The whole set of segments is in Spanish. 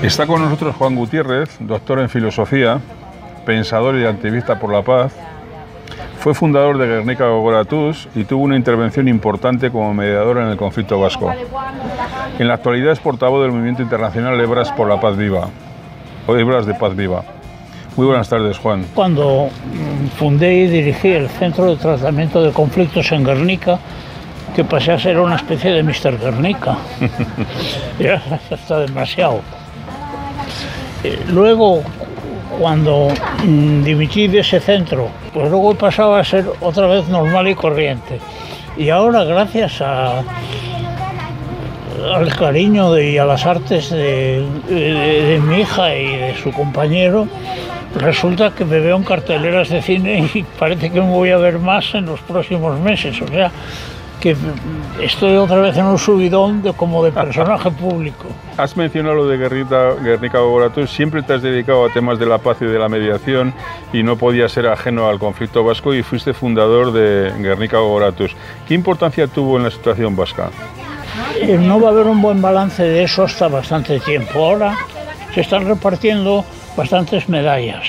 Está con nosotros Juan Gutiérrez, doctor en filosofía, pensador y activista por la paz. Fue fundador de Gernika Gogoratuz y tuvo una intervención importante como mediador en el conflicto vasco. En la actualidad es portavoz del movimiento internacional Hebras por la Paz Viva, o Hebras de Paz Viva. Muy buenas tardes, Juan. Cuando fundé y dirigí el Centro de Tratamiento de Conflictos en Gernika, que pasé a ser una especie de Mr. Gernika. Ya está demasiado. Luego, cuando dimití de ese centro, pues luego he pasado a ser otra vez normal y corriente. Y ahora, gracias al cariño y a las artes de mi hija y de su compañero, resulta que me veo en carteleras de cine y parece que me voy a ver más en los próximos meses. O sea, que estoy otra vez en un subidón como de personaje público. Has mencionado lo de Gernika Gogoratuz. Siempre te has dedicado a temas de la paz y de la mediación y no podías ser ajeno al conflicto vasco y fuiste fundador de Gernika Gogoratuz. ¿Qué importancia tuvo en la situación vasca? No va a haber un buen balance de eso hasta bastante tiempo. Ahora se están repartiendo bastantes medallas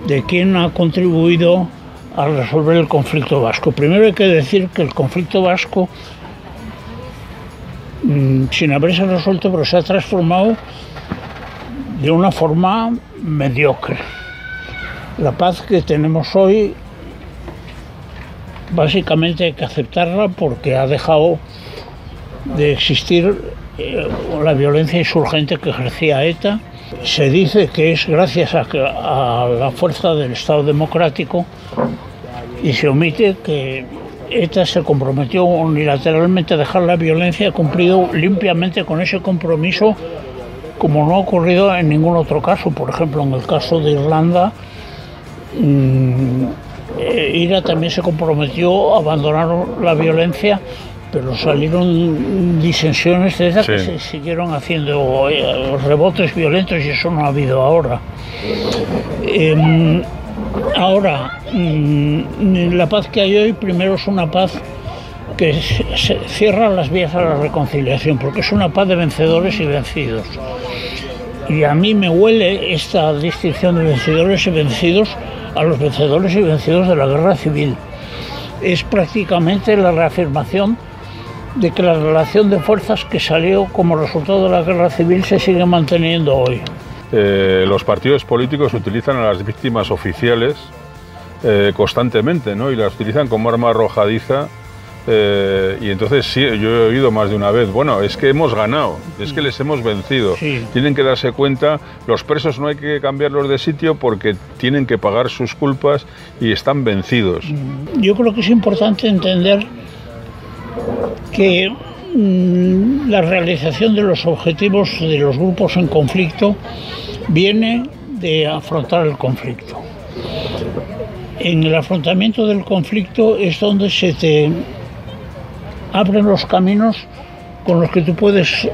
de quién ha contribuido a resolver el conflicto vasco. Primero hay que decir que el conflicto vasco, sin haberse resuelto, pero se ha transformado de una forma mediocre. La paz que tenemos hoy, básicamente hay que aceptarla porque ha dejado de existir la violencia insurgente que ejercía ETA. Se dice que es gracias a la fuerza del Estado democrático y se omite que ETA se comprometió unilateralmente a dejar la violencia, ha cumplido limpiamente con ese compromiso, como no ha ocurrido en ningún otro caso. Por ejemplo, en el caso de Irlanda, IRA también se comprometió a abandonar la violencia, pero salieron disensiones de esas que se siguieron haciendo rebotes violentos y eso no ha habido ahora. Ahora, la paz que hay hoy, primero es una paz que se cierra las vías a la reconciliación, porque es una paz de vencedores y vencidos. Y a mí me huele esta distinción de vencedores y vencidos a los vencedores y vencidos de la guerra civil. Es prácticamente la reafirmación de que la relación de fuerzas que salió como resultado de la guerra civil se sigue manteniendo hoy. Los partidos políticos utilizan a las víctimas oficiales constantemente, ¿no? Y las utilizan como arma arrojadiza. Y entonces sí, yo he oído más de una vez, bueno, es que hemos ganado, es que les hemos vencido. Sí. Tienen que darse cuenta, los presos no hay que cambiarlos de sitio porque tienen que pagar sus culpas y están vencidos. Yo creo que es importante entender que la realización de los objetivos de los grupos en conflicto viene de afrontar el conflicto. En el afrontamiento del conflicto es donde se te abren los caminos con los que tú puedes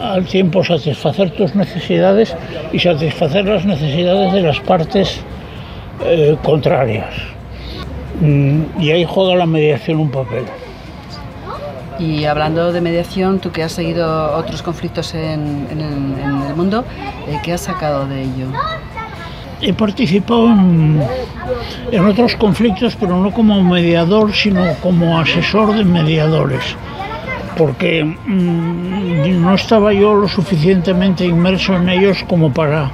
al tiempo satisfacer tus necesidades y satisfacer las necesidades de las partes contrarias. Y ahí juega la mediación un papel. Y hablando de mediación, tú que has seguido otros conflictos en el mundo, ¿qué has sacado de ello? He participado en otros conflictos, pero no como mediador, sino como asesor de mediadores, porque no estaba yo lo suficientemente inmerso en ellos como para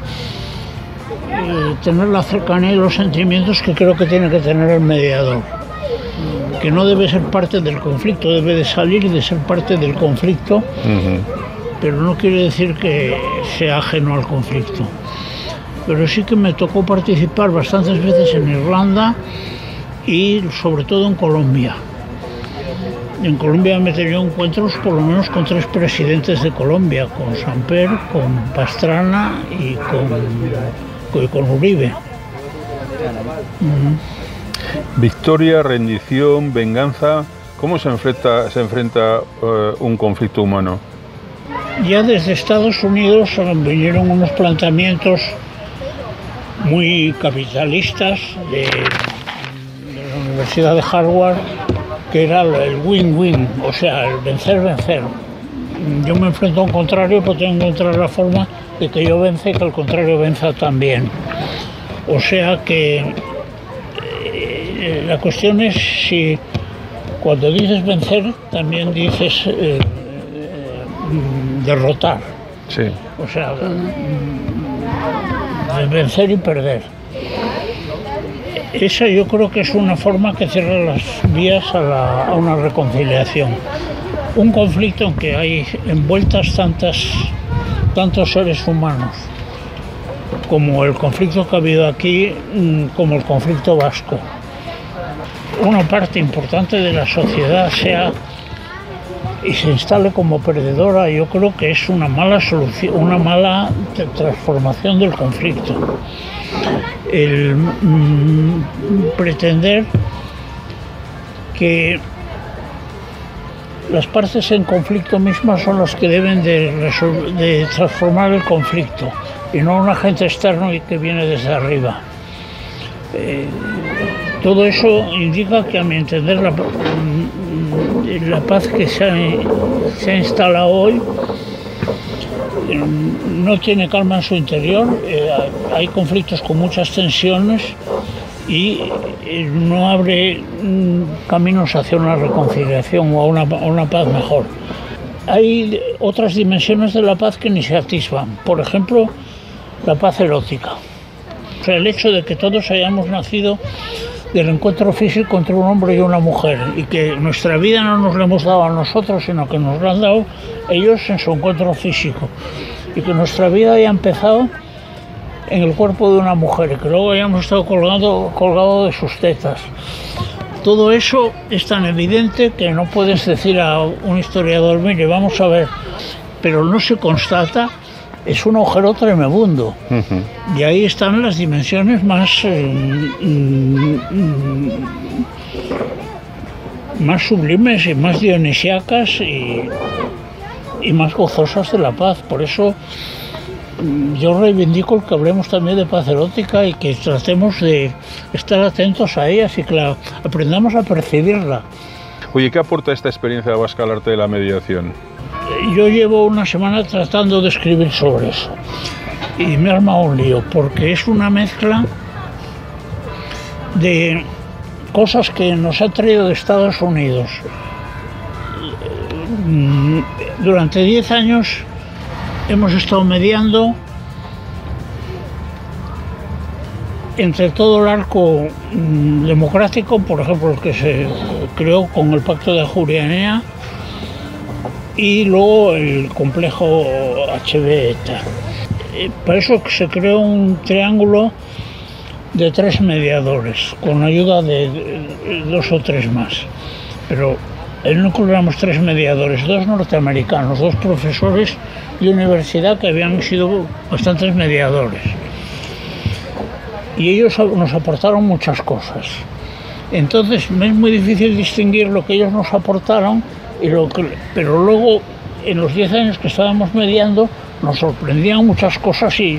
tener la cercanía y los sentimientos que creo que tiene que tener el mediador. Que no debe ser parte del conflicto, debe de salir de ser parte del conflicto, pero no quiere decir que sea ajeno al conflicto. Pero sí que me tocó participar bastantes veces en Irlanda y sobre todo en Colombia. En Colombia me he tenido encuentros por lo menos con 3 presidentes de Colombia, con Samper, con Pastrana y con Uribe. Victoria, rendición, venganza, ¿cómo se enfrenta un conflicto humano? Ya desde Estados Unidos vinieron unos planteamientos muy capitalistas de la Universidad de Harvard, que era el win-win, o sea, el vencer-vencer. Yo me enfrento a un contrario, pero tengo que encontrar la forma de que yo vence, que al contrario venza también. O sea que la cuestión es si cuando dices vencer también dices derrotar. Sí. O sea, vencer y perder. Esa yo creo que es una forma que cierra las vías a una reconciliación. Un conflicto en que hay envueltas tantos seres humanos, como el conflicto que ha habido aquí, como el conflicto vasco. Una parte importante de la sociedad sea y se instale como perdedora, yo creo que es una mala solución, una mala transformación del conflicto. El pretender que las partes en conflicto mismas son las que deben de transformar el conflicto y no un agente externo y que viene desde arriba. Todo eso indica que, a mi entender, la paz que se ha instalado hoy no tiene calma en su interior, hay conflictos con muchas tensiones y no abre caminos hacia una reconciliación o a una paz mejor. Hay otras dimensiones de la paz que ni se atisban, por ejemplo, la paz erótica. O sea, el hecho de que todos hayamos nacido del encuentro físico entre un hombre y una mujer y que nuestra vida no nos la hemos dado a nosotros, sino que nos la han dado ellos en su encuentro físico, y que nuestra vida haya empezado en el cuerpo de una mujer y que luego hayamos estado colgado de sus tetas. Todo eso es tan evidente que no puedes decir a un historiador, mire, vamos a ver, pero no se constata. Es un agujero tremebundo. Y ahí están las dimensiones más sublimes y más dionisíacas y más gozosas de la paz. Por eso yo reivindico el que hablemos también de paz erótica y que tratemos de estar atentos a ellas y que aprendamos a percibirla. Oye, ¿qué aporta esta experiencia vasca al arte de la mediación? Yo llevo una semana tratando de escribir sobre eso y me ha armado un lío porque es una mezcla de cosas que nos ha traído de Estados Unidos. Durante 10 años hemos estado mediando entre todo el arco democrático, por ejemplo, el que se creó con el Pacto de Ajuria, y luego el complejo HB-ETA. Para eso se creó un triángulo de 3 mediadores, con ayuda de 2 o 3 más. Pero en el núcleo éramos 3 mediadores, 2 norteamericanos, 2 profesores de universidad que habían sido bastantes mediadores. Y ellos nos aportaron muchas cosas. Entonces me es muy difícil distinguir lo que ellos nos aportaron, pero luego en los 10 años que estábamos mediando nos sorprendían muchas cosas y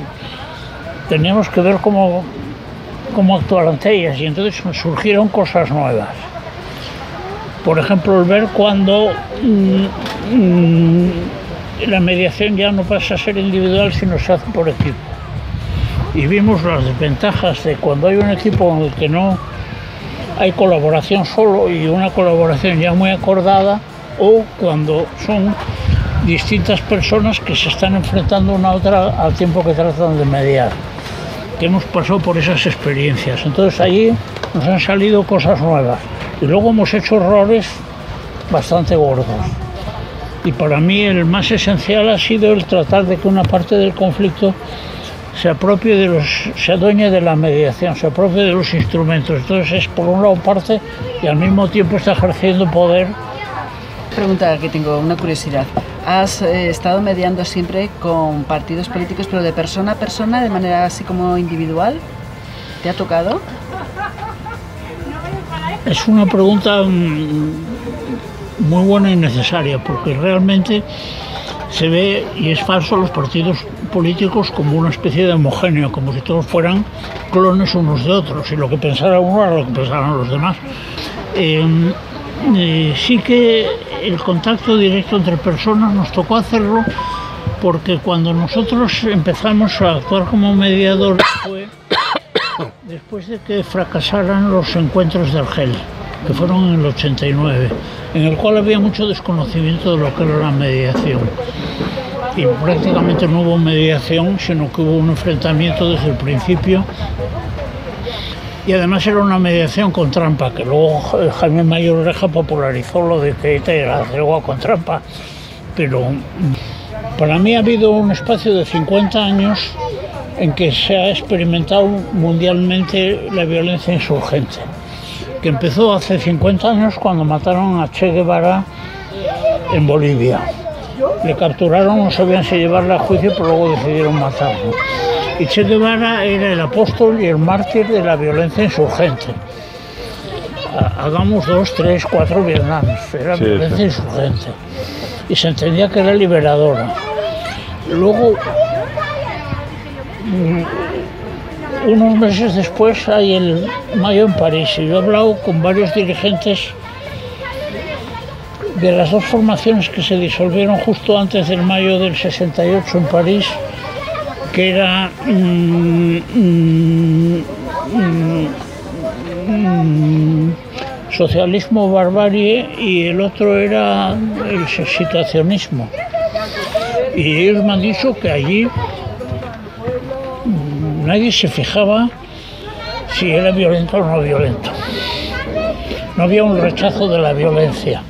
teníamos que ver cómo actuar ante ellas, y entonces surgieron cosas nuevas. Por ejemplo, el ver cuando la mediación ya no pasa a ser individual, sino se hace por equipo. Y vimos las desventajas de cuando hay un equipo en el que no hay colaboración solo y una colaboración ya muy acordada, o cuando son distintas personas que se están enfrentando una a otra al tiempo que tratan de mediar. Que hemos pasado por esas experiencias. Entonces allí nos han salido cosas nuevas. Y luego hemos hecho errores bastante gordos. Y para mí el más esencial ha sido el tratar de que una parte del conflicto se adueñe de la mediación, se apropie de los instrumentos. Entonces es por un lado parte y al mismo tiempo está ejerciendo poder. Pregunta que tengo, una curiosidad. ¿Has estado mediando siempre con partidos políticos, pero de persona a persona, de manera así como individual? ¿Te ha tocado? Es una pregunta muy buena y necesaria, porque realmente se ve, y es falso, los partidos políticos como una especie de homogéneo, como si todos fueran clones unos de otros, y lo que pensara uno era lo que pensaran los demás. Sí que el contacto directo entre personas nos tocó hacerlo porque cuando nosotros empezamos a actuar como mediadores fue después de que fracasaran los encuentros de Argel, que fueron en el 89, en el cual había mucho desconocimiento de lo que era la mediación. Y prácticamente no hubo mediación, sino que hubo un enfrentamiento desde el principio. Y además era una mediación con trampa, que luego Jaime Mayor Oreja popularizó lo de que era la tregua con trampa. Pero para mí ha habido un espacio de 50 años en que se ha experimentado mundialmente la violencia insurgente, que empezó hace 50 años cuando mataron a Che Guevara en Bolivia. Le capturaron, no sabían si llevarle a juicio, pero luego decidieron matarlo. Y Che Guevara era el apóstol y el mártir de la violencia insurgente. Hagamos 2, 3, 4 Vietnams, era violencia insurgente. Y se entendía que era liberadora. Luego, unos meses después, hay el Mayo en París, y yo he hablado con varios dirigentes de las dos formaciones que se disolvieron justo antes del Mayo del 68 en París, que era socialismo barbarie y el otro era el situacionismo. Y ellos me han dicho que allí nadie se fijaba si era violento o no violento. No había un rechazo de la violencia.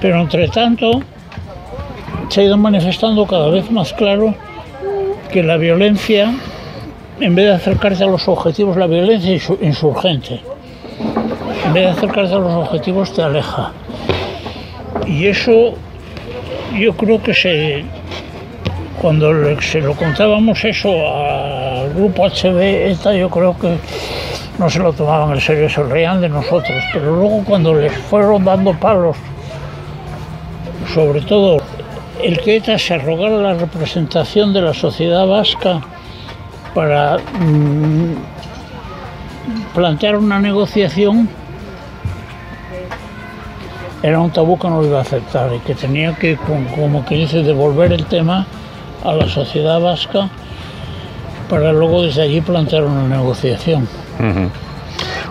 Pero entre tanto se ha ido manifestando cada vez más claro que la violencia, en vez de acercarse a los objetivos, la violencia insurgente, en vez de acercarse a los objetivos, te aleja. Y eso, yo creo que cuando se lo contábamos eso al grupo HB ETA, yo creo que no se lo tomaban en serio, se reían de nosotros. Pero luego cuando les fueron dando palos, sobre todo el que ETA se arrogara la representación de la sociedad vasca para plantear una negociación, era un tabú que no lo iba a aceptar y que tenía que, como que dice, devolver el tema a la sociedad vasca para luego desde allí plantear una negociación.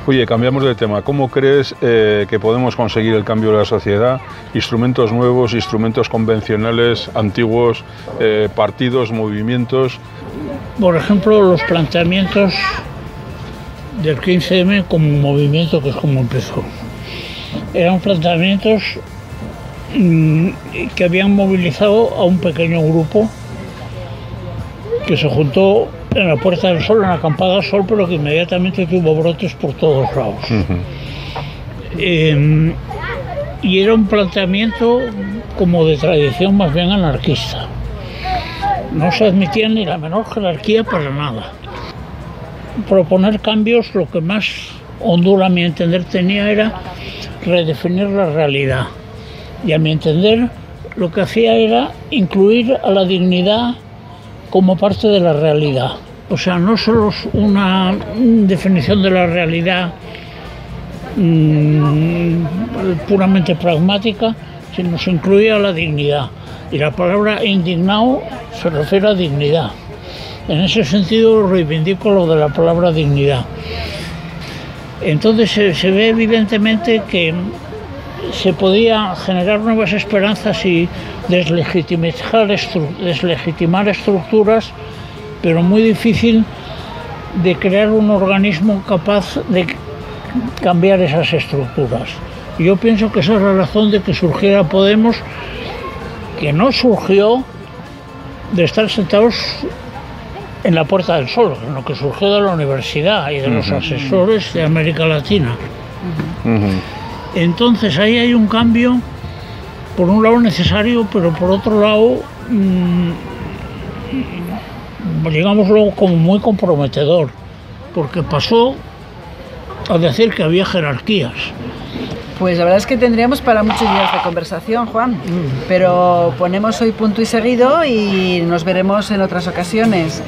Oye, cambiamos de tema. ¿Cómo crees que podemos conseguir el cambio de la sociedad? Instrumentos nuevos, instrumentos convencionales, antiguos, partidos, movimientos. Por ejemplo, los planteamientos del 15M como movimiento, que es como empezó. Eran planteamientos que habían movilizado a un pequeño grupo que se juntó en la Puerta del Sol, en la Acampada del Sol, pero que inmediatamente tuvo brotes por todos lados. Y era un planteamiento como de tradición más bien anarquista. No se admitía ni la menor jerarquía para nada. Proponer cambios, lo que más hondura, a mi entender, tenía era redefinir la realidad. Y a mi entender, lo que hacía era incluir a la dignidad como parte de la realidad. O sea, no solo es una definición de la realidad puramente pragmática, sino se incluía la dignidad. Y la palabra indignado se refiere a dignidad. En ese sentido reivindico lo de la palabra dignidad. Entonces se ve evidentemente que se podía generar nuevas esperanzas y deslegitimar estructuras, pero muy difícil de crear un organismo capaz de cambiar esas estructuras. Y yo pienso que esa es la razón de que surgiera Podemos, que no surgió de estar sentados en la Puerta del Sol, sino que surgió de la universidad y de los asesores de América Latina. Entonces ahí hay un cambio, por un lado necesario, pero por otro lado, digámoslo, como muy comprometedor, porque pasó a decir que había jerarquías. Pues la verdad es que tendríamos para muchos días de conversación, Juan, pero ponemos hoy punto y seguido y nos veremos en otras ocasiones.